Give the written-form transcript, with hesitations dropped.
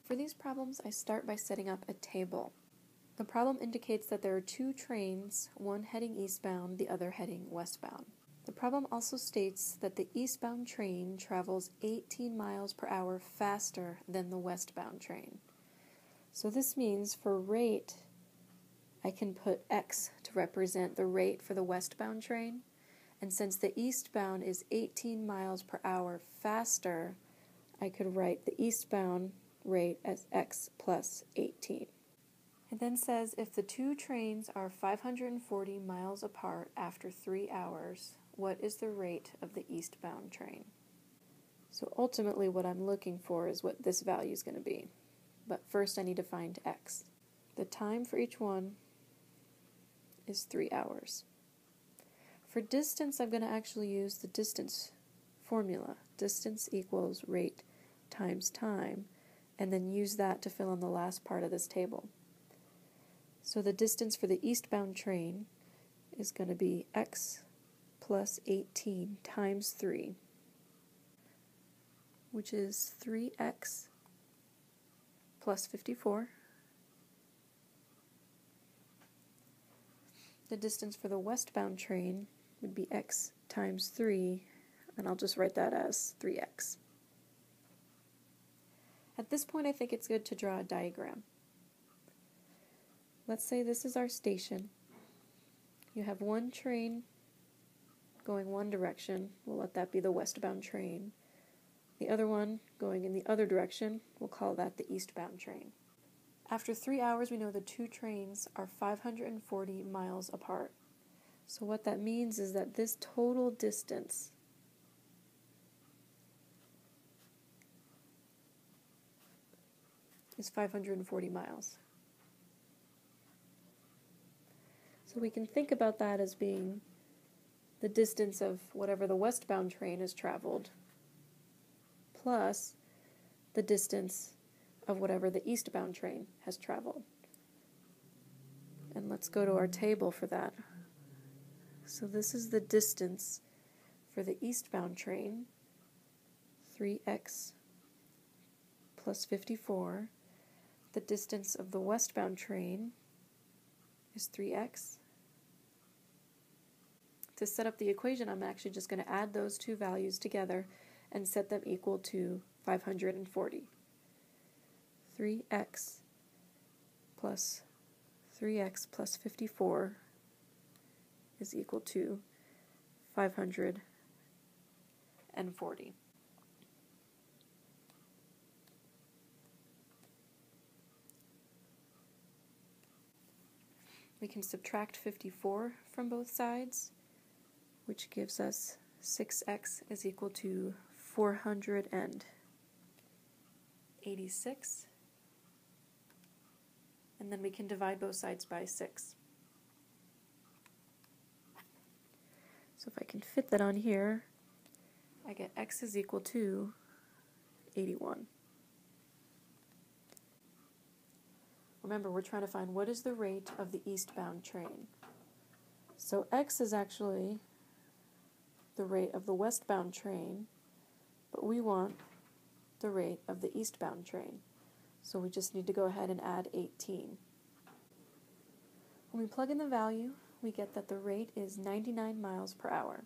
For these problems, I start by setting up a table. The problem indicates that there are two trains, one heading eastbound, the other heading westbound. The problem also states that the eastbound train travels 18 miles per hour faster than the westbound train. So this means for rate, I can put x to represent the rate for the westbound train, and since the eastbound is 18 miles per hour faster, I could write the eastbound rate as x plus 18. It then says if the two trains are 540 miles apart after 3 hours, what is the rate of the eastbound train? So ultimately what I'm looking for is what this value is going to be. But first I need to find x. The time for each one is 3 hours. For distance, I'm going to actually use the distance formula. Distance equals rate times time, and then use that to fill in the last part of this table. So the distance for the eastbound train is going to be x plus 18 times 3, which is 3x plus 54. The distance for the westbound train would be x times 3, and I'll just write that as 3x. At this point, I think it's good to draw a diagram. Let's say this is our station. You have one train going one direction. We'll let that be the westbound train. The other one going in the other direction, we'll call that the eastbound train. After 3 hours, we know the two trains are 540 miles apart. So what that means is that this total distance is 540 miles. So we can think about that as being the distance of whatever the westbound train has traveled plus the distance of whatever the eastbound train has traveled. And let's go to our table for that. So this is the distance for the eastbound train, 3x plus 54. The distance of the westbound train is 3x. To set up the equation, I'm actually just going to add those two values together and set them equal to 540. 3x plus 54 is equal to 540. We can subtract 54 from both sides, which gives us 6x is equal to 486. And then we can divide both sides by 6. So if I can fit that on here, I get x is equal to 81. Remember, we're trying to find what is the rate of the eastbound train. So x is actually the rate of the westbound train, but we want the rate of the eastbound train. So we just need to go ahead and add 18. When we plug in the value, we get that the rate is 99 miles per hour.